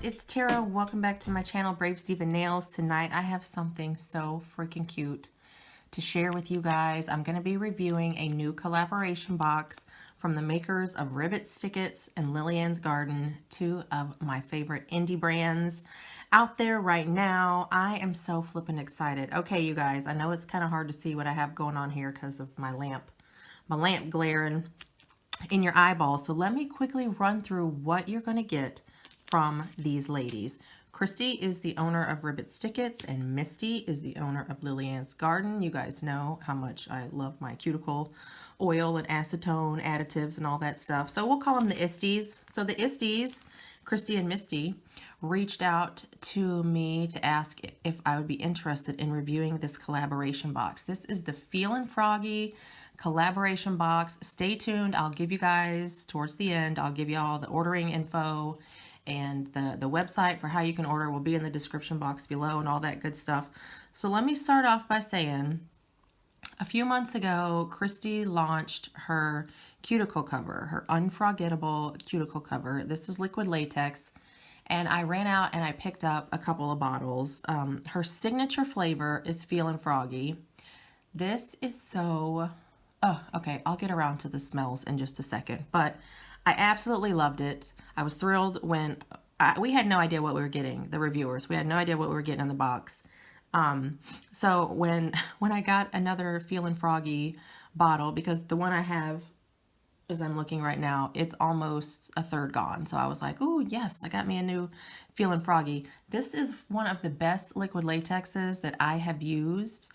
it's Tara. Welcome back to my channel, Brave Steven Nails. Tonight I have something so freaking cute to share with you guys. I'm going to be reviewing a new collaboration box from the makers of RibbitsStickits and Lillian's Garden, two of my favorite indie brands out there right now. I am so flippin' excited. Okay, you guys, I know it's kind of hard to see what I have going on here because of my lamp glaring in your eyeballs. So let me quickly run through what you're going to get from these ladies. Christy is the owner of RibbitsStickits and Misty is the owner of Lillian's Garden. You guys know how much I love my cuticle oil and acetone additives and all that stuff. So we'll call them the Isties. So the Isties, Christy and Misty, reached out to me to ask if I would be interested in reviewing this collaboration box. This is the Feelin Froggy collaboration box. Stay tuned. I'll give you guys towards the end, I'll give you all the ordering info, and the website for how you can order will be in the description box below and all that good stuff. So let me start off by saying a few months ago, Christy launched her cuticle cover, her Un-Frog-Gettable cuticle cover. This is liquid latex, and I ran out and I picked up a couple of bottles. Her signature flavor is Feelin Froggy. This is so, oh, okay, I'll get around to the smells in just a second, but I absolutely loved it. I was thrilled when we had no idea what we were getting, the reviewers. We had no idea what we were getting in the box. So when I got another Feelin Froggy bottle, because the one I have, as I'm looking right now, it's almost a third gone. So I was like, ooh, yes, I got me a new Feelin Froggy. This is one of the best liquid latexes that I have used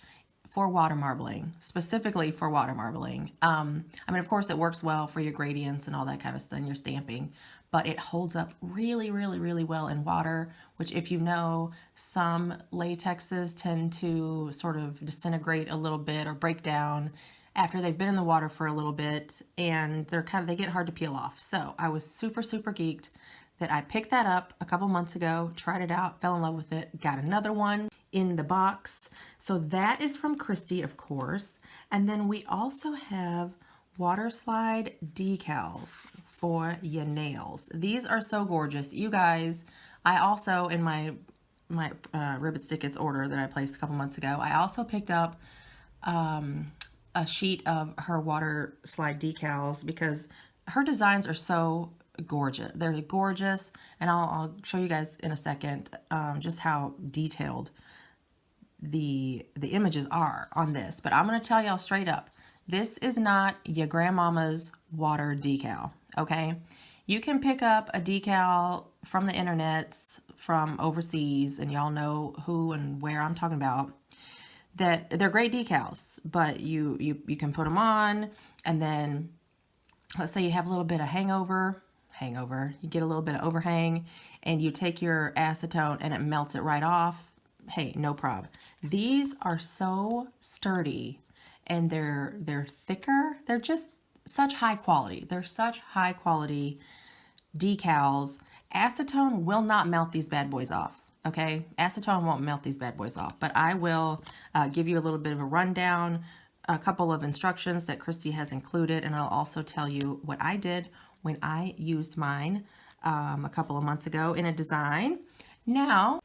for water marbling, specifically for water marbling. I mean, of course, it works well for your gradients and all that kind of stuff, and your stamping, but it holds up really, really, really well in water, which, if you know, some latexes tend to sort of disintegrate a little bit or break down after they've been in the water for a little bit, and they get hard to peel off. So I was super, super geeked that I picked that up a couple months ago, tried it out, fell in love with it, got another one in the box. So that is from Christy, of course. And then we also have water slide decals for your nails. These are so gorgeous. You guys, I also, in my RibbitsStickits order that I placed a couple months ago, I also picked up a sheet of her water slide decals because her designs are so gorgeous. They're gorgeous, and I'll show you guys in a second just how detailed the images are on this. But I'm going to tell y'all straight up, this is not your grandmama's water decal, okay? You can pick up a decal from the internets, from overseas, and y'all know who and where I'm talking about, that they're great decals, but you can put them on, and then let's say you have a little bit of hangover, you get a little bit of overhang, and you take your acetone and it melts it right off. Hey, no problem. These are so sturdy, and they're thicker. They're just such high quality. They're such high quality decals. Acetone will not melt these bad boys off. Okay, acetone won't melt these bad boys off, but I will give you a little bit of a rundown, a couple of instructions that Christy has included, and I'll also tell you what I did when I used mine a couple of months ago in a design. Now,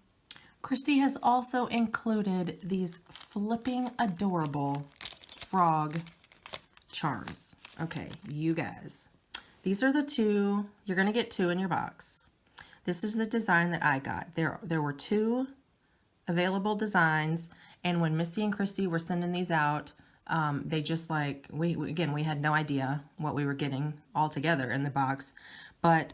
Christy has also included these flipping adorable frog charms. Okay, you guys, these are the two. You're going to get two in your box. This is the design that I got. There were two available designs, and when Misty and Christy were sending these out, they just like, we had no idea what we were getting all together in the box, but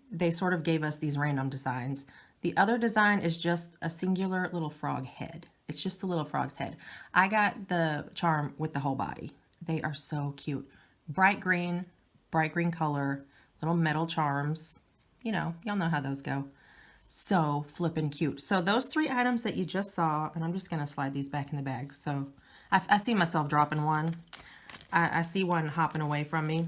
they sort of gave us these random designs. The other design is just a singular little frog head. It's just a little frog's head. I got the charm with the whole body. They are so cute. Bright green color, little metal charms. You know, y'all know how those go. So flippin' cute. So those three items that you just saw, and I'm just gonna slide these back in the bag. So I see myself dropping one. I see one hopping away from me.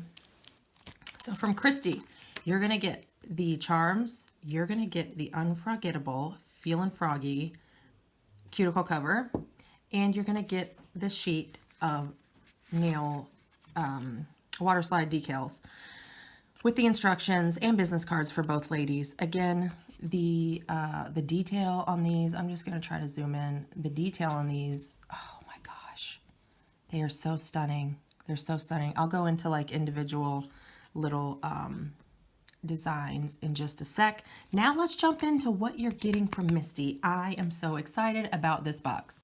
So from Christy, you're gonna get the charms. You're gonna get the Un-Frog-Gettable Feelin Froggy cuticle cover, and you're gonna get this sheet of nail water slide decals with the instructions and business cards for both ladies. Again, The detail on these, I'm just going to try to zoom in. The detail on these, oh my gosh, they are so stunning. They're so stunning. I'll go into like individual little designs in just a sec. Now let's jump into what you're getting from Misty. I am so excited about this box.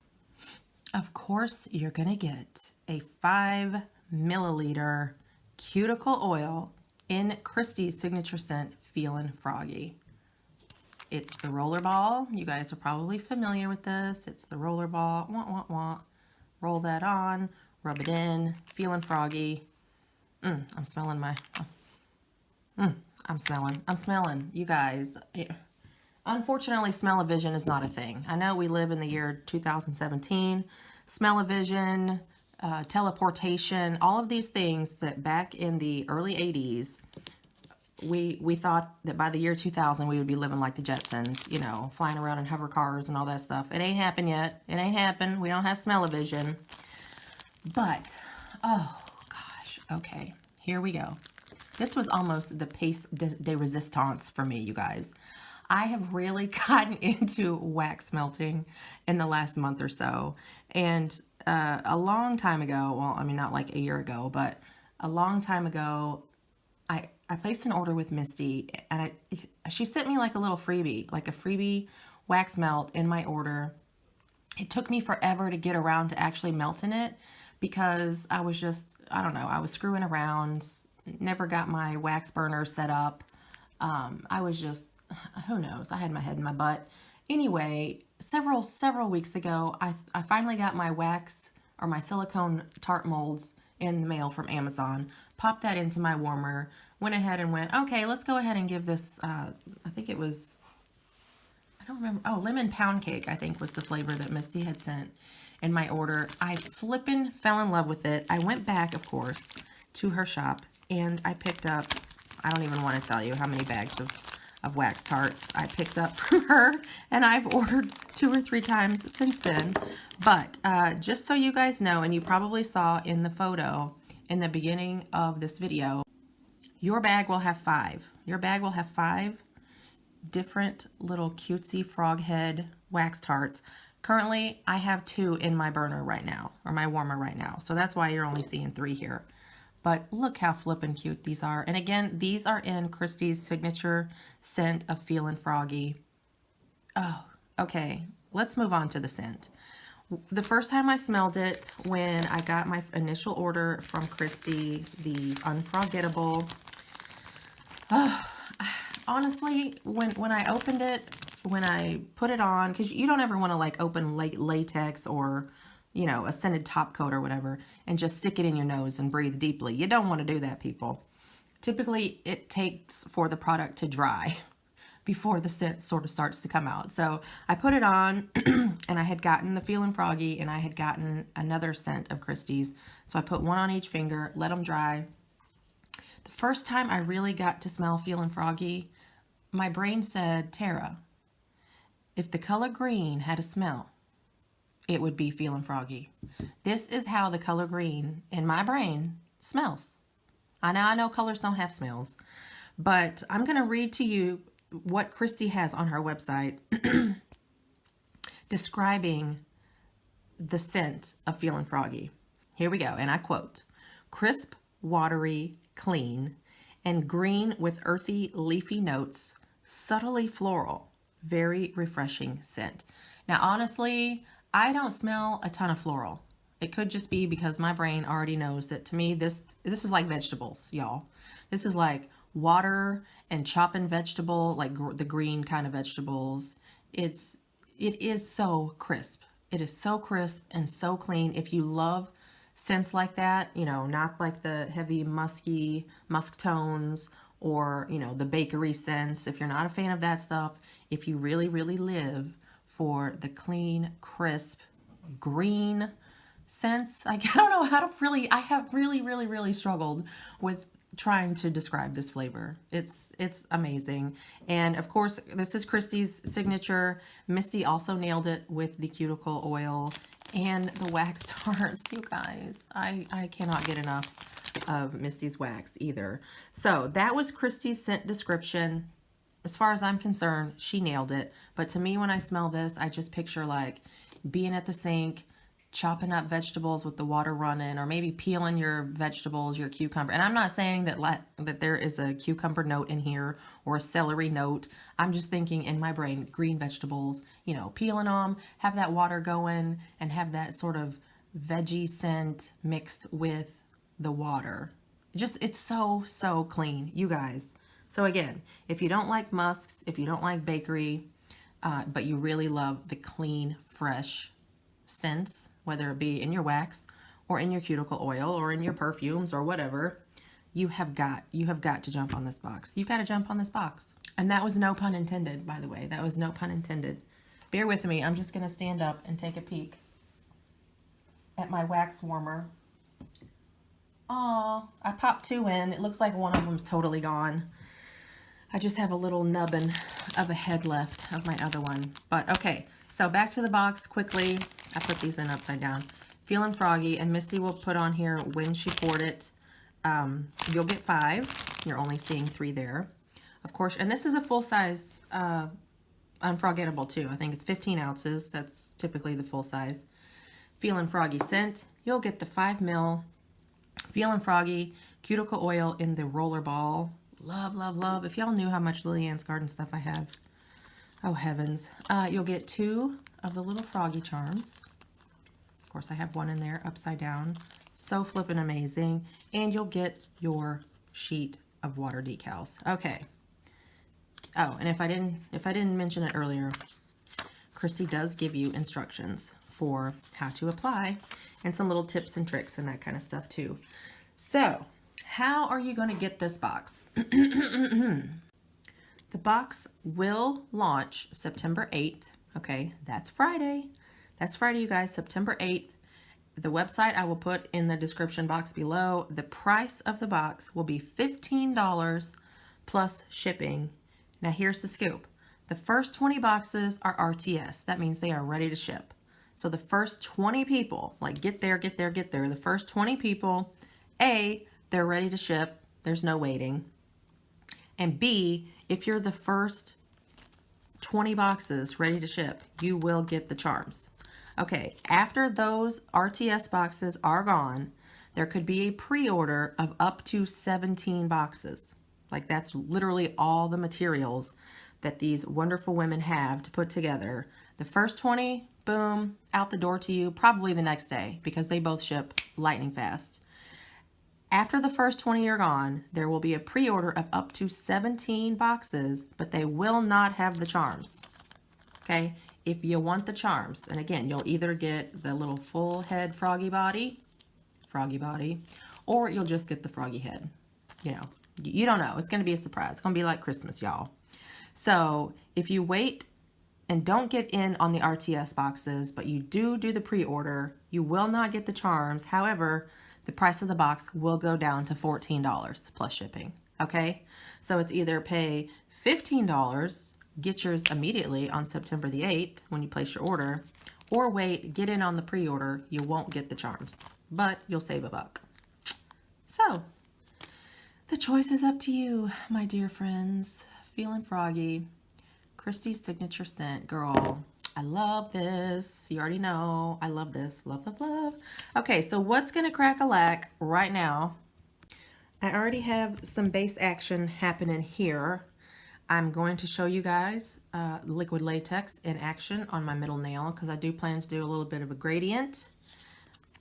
Of course, you're going to get a 5 milliliter cuticle oil in Christie's signature scent, Feelin Froggy. It's the roller ball. You guys are probably familiar with this. It's the roller ball. Wah, wah, wah. Roll that on, rub it in, Feelin Froggy. I'm smelling my... I'm smelling. You guys, unfortunately, smell-o-vision is not a thing. I know we live in the year 2017. Smell-o-vision, teleportation, all of these things that back in the early 80s, we thought that by the year 2000 we would be living like the Jetsons, you know, flying around in hover cars and all that stuff. It ain't happened yet. It ain't happened. We don't have smell-o-vision. But, oh gosh, okay, here we go. This was almost the piece de resistance for me, you guys. I have really gotten into wax melting in the last month or so. And a long time ago, well, I mean, not like a year ago, but a long time ago, I placed an order with Misty, and she sent me like a little freebie, like a freebie wax melt in my order. It took me forever to get around to actually melting it because I was just, I don't know, I was screwing around, never got my wax burner set up. I was just, who knows, I had my head in my butt. Anyway, several weeks ago, I finally got my wax or my silicone tart molds in the mail from Amazon, popped that into my warmer, went ahead and went, okay, let's go ahead and give this, I think it was, I don't remember, oh, lemon pound cake, I think was the flavor that Misty had sent in my order. I flippin' fell in love with it. I went back, of course, to her shop, and I picked up, I don't even want to tell you how many bags of wax tarts I picked up from her, and I've ordered 2 or 3 times since then. But just so you guys know, and you probably saw in the photo in the beginning of this video, your bag will have 5. Your bag will have 5 different little cutesy frog head wax tarts. Currently, I have 2 in my burner right now, or my warmer right now. So that's why you're only seeing 3 here. But look how flippin' cute these are. And again, these are in Christie's signature scent of Feelin Froggy. Oh, okay. Let's move on to the scent. The first time I smelled it, when I got my initial order from Christie, the Un-Frog-Gettable, honestly, when I opened it, when I put it on, because you don't ever want to like open latex or, you know, a scented top coat or whatever, and just stick it in your nose and breathe deeply. You don't want to do that, people. Typically, it takes for the product to dry before the scent sort of starts to come out. So I put it on, and I had gotten the Feelin Froggy, and I had gotten another scent of Christie's. So I put one on each finger, let them dry. The first time I really got to smell Feelin Froggy, my brain said, Tara, if the color green had a smell, it would be Feelin Froggy. This is how the color green in my brain smells. I know colors don't have smells, but I'm going to read to you what Christie has on her website describing the scent of Feelin Froggy. Here we go, and I quote, crisp, watery, clean, and green with earthy, leafy notes, subtly floral, very refreshing scent. Now, honestly, I don't smell a ton of floral. It could just be because my brain already knows that to me, this is like vegetables, y'all. This is like water and chopping vegetable, like the green kind of vegetables. It is so crisp. It is so crisp and so clean. If you love scents like that, you know, not like the heavy musky musk tones or, you know, the bakery scents. If you're not a fan of that stuff, if you really, really live for the clean, crisp, green scents, I don't know how to really, I have really struggled with trying to describe this flavor. It's amazing. And of course, this is Christie's signature. Misty also nailed it with the cuticle oil and the wax tarts. You guys, I cannot get enough of Misty's wax either. So that was Christie's scent description. as far as I'm concerned, she nailed it. But to me, when I smell this, I just picture like being at the sink, chopping up vegetables with the water running, or maybe peeling your vegetables, your cucumber. And I'm not saying that that there is a cucumber note in here or a celery note. I'm just thinking in my brain, green vegetables, you know, peeling them, have that water going, and have that sort of veggie scent mixed with the water. Just, it's so, so clean, you guys. So again, if you don't like musks, if you don't like bakery, but you really love the clean, fresh scents, whether it be in your wax or in your cuticle oil or in your perfumes or whatever, you have got to jump on this box. You've got to jump on this box. And that was no pun intended, by the way. That was no pun intended. Bear with me. I'm just going to stand up and take a peek at my wax warmer. Aw, I popped 2 in. It looks like one of them's totally gone. I just have a little nubbin of a head left of my other one. But okay, so back to the box quickly. I put these in upside down. Feelin Froggy, and Misty will put on here when she poured it. You'll get 5. You're only seeing 3 there. Of course, and this is a full-size Un-Frog-Gettable too. I think it's 15 ounces. That's typically the full size. Feelin Froggy scent. You'll get the 5 ml Feelin Froggy cuticle oil in the roller ball. Love, love, love. If y'all knew how much Lily Ann's Garden stuff I have. Oh, heavens. You'll get 2 of the little froggy charms. Of course, I have one in there upside down. So flippin' amazing. And you'll get your sheet of water decals. Okay. Oh, and if I didn't mention it earlier, Christy does give you instructions for how to apply and some little tips and tricks and that kind of stuff too. So, how are you going to get this box? The box will launch September 8th. Okay, that's Friday. That's Friday, you guys, September 8th. The website I will put in the description box below. The price of the box will be $15 plus shipping. Now, here's the scoop. The first 20 boxes are RTS. That means they are ready to ship. So the first 20 people, like get there. The first 20 people, A, they're ready to ship. There's no waiting. And B, if you're the first 20 boxes ready to ship, you will get the charms. Okay, after those RTS boxes are gone, there could be a pre-order of up to 17 boxes. Like that's literally all the materials that these wonderful women have to put together. The first 20, boom, out the door to you, probably the next day because they both ship lightning fast. After the first 20 are gone, there will be a pre-order of up to 17 boxes, but they will not have the charms. Okay, if you want the charms, and again, you'll either get the little full head froggy body, or you'll just get the froggy head. You know, you don't know. It's going to be a surprise. It's going to be like Christmas, y'all. So if you wait and don't get in on the RTS boxes, but you do the pre-order, you will not get the charms. However, the price of the box will go down to $14 plus shipping. Okay, so it's either pay $15, get yours immediately on September the 8th when you place your order, or wait, get in on the pre-order. You won't get the charms, but you'll save a buck. So the choice is up to you, my dear friends. Feelin Froggy, Christy's signature scent. Girl, I love this. You already know I love this. Love, love, love. Okay, so what's going to crack-a-lack right now? I already have some base action happening here. I'm going to show you guys liquid latex in action on my middle nail because I do plan to do a little bit of a gradient,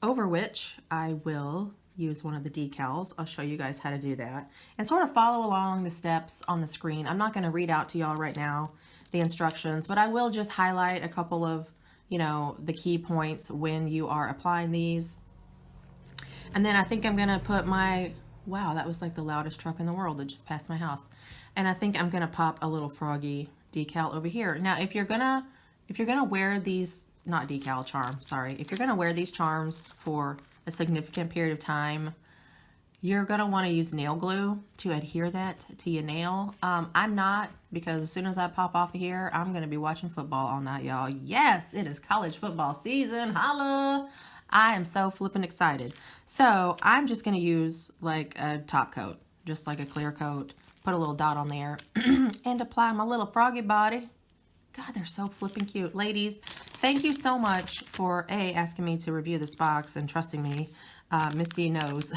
over which I will use one of the decals. I'll show you guys how to do that and sort of follow along the steps on the screen. I'm not going to read out to y'all right now the instructions, but I will just highlight a couple of, you know, the key points when you are applying these. And then I think I'm going to put my, wow, that was like the loudest truck in the world that just passed my house. And I think I'm going to pop a little froggy decal over here. Now, if you're going to wear these, not decal, charm, sorry. If you're going to wear these charms for a significant period of time, you're going to want to use nail glue to adhere that to your nail. I'm not, because as soon as I pop off of here, I'm going to be watching football all night, y'all. Yes, it is college football season. Holla! I am so flippin' excited. So I'm just going to use like a top coat, just like a clear coat, put a little dot on there, and apply my little froggy body. God, they're so flipping cute. Ladies, thank you so much for asking me to review this box and trusting me. Misty knows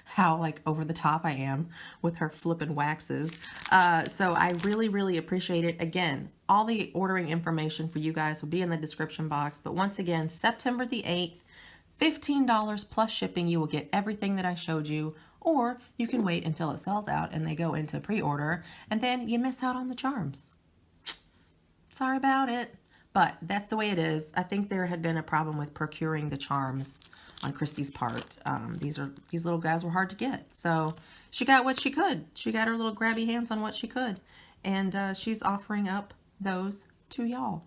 how like over the top I am with her flippin' waxes. So I really, really appreciate it. Again, all the ordering information for you guys will be in the description box. But once again, September the 8th, $15 plus shipping. You will get everything that I showed you, or you can wait until it sells out and they go into pre-order, and then you miss out on the charms. Sorry about it, but that's the way it is. I think there had been a problem with procuring the charms on Christy's part. These little guys were hard to get, so she got what she could. She got her little grabby hands on what she could, and she's offering up those to y'all.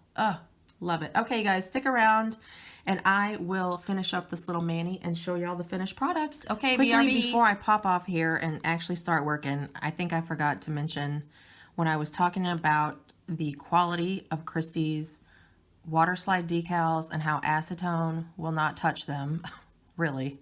Love it. Okay, guys, stick around, and I will finish up this little mani and show y'all the finished product. Okay, quickly, before I pop off here and actually start working, I think I forgot to mention when I was talking about the quality of Christy's water slide decals and how acetone will not touch them. Really.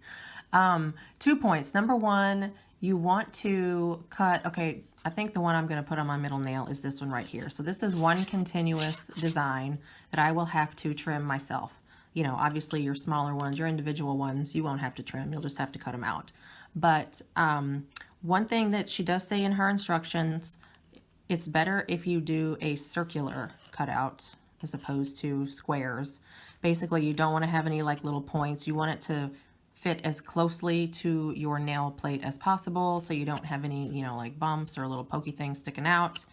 2 points. Number one, you want to cut, okay, I think the one I'm going to put on my middle nail is this one right here. So this is one continuous design that I will have to trim myself. You know, obviously your smaller ones, your individual ones, you won't have to trim. You'll just have to cut them out. But one thing that she does say in her instructions, it's better if you do a circular cutout as opposed to squares. Basically, you don't want to have any like little points. You want it to fit as closely to your nail plate as possible, so you don't have any, you know, like bumps or little pokey things sticking out.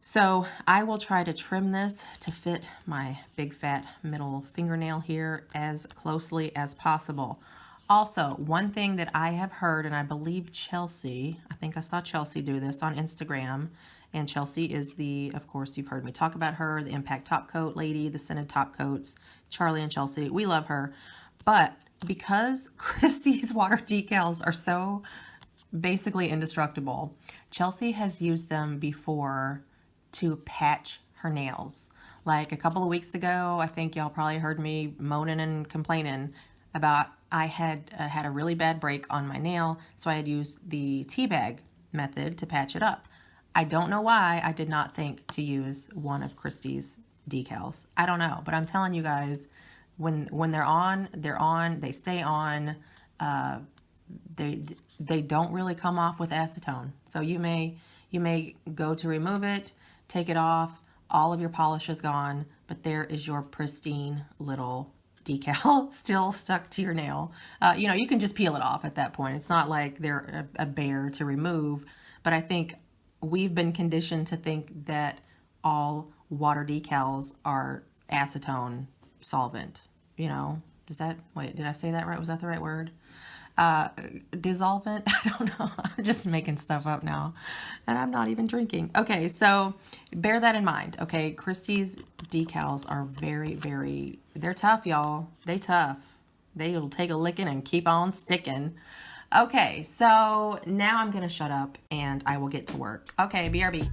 So I will try to trim this to fit my big fat middle fingernail here as closely as possible. Also, one thing that I have heard, and I believe Chelsea, I think I saw Chelsea do this on Instagram, and Chelsea is the, of course, you've heard me talk about her, the Impact Top Coat lady, the scented top coats, Charlie and Chelsea. We love her. But because Christy's water decals are so basically indestructible, Chelsea has used them before to patch her nails. Like a couple of weeks ago, I think y'all probably heard me moaning and complaining about I had had a really bad break on my nail, so I had used the tea bag method to patch it up. I don't know why I did not think to use one of Christy's decals. I don't know, but I'm telling you guys, when they're on, they stay on. They don't really come off with acetone. So you may go to remove it, take it off, all of your polish is gone, but there is your pristine little decal still stuck to your nail. You know, you can just peel it off at that point. It's not like they're a bear to remove, but I think we've been conditioned to think that all water decals are acetone solvent. You know, wait, did I say that right? Was that the right word? Dissolvent? I don't know. I'm just making stuff up now, and I'm not even drinking. Okay, so bear that in mind. Okay, Christy's decals are very, very, they're tough, y'all. They tough. They'll take a licking and keep on sticking. Okay, so now I'm gonna shut up and I will get to work. Okay, BRB.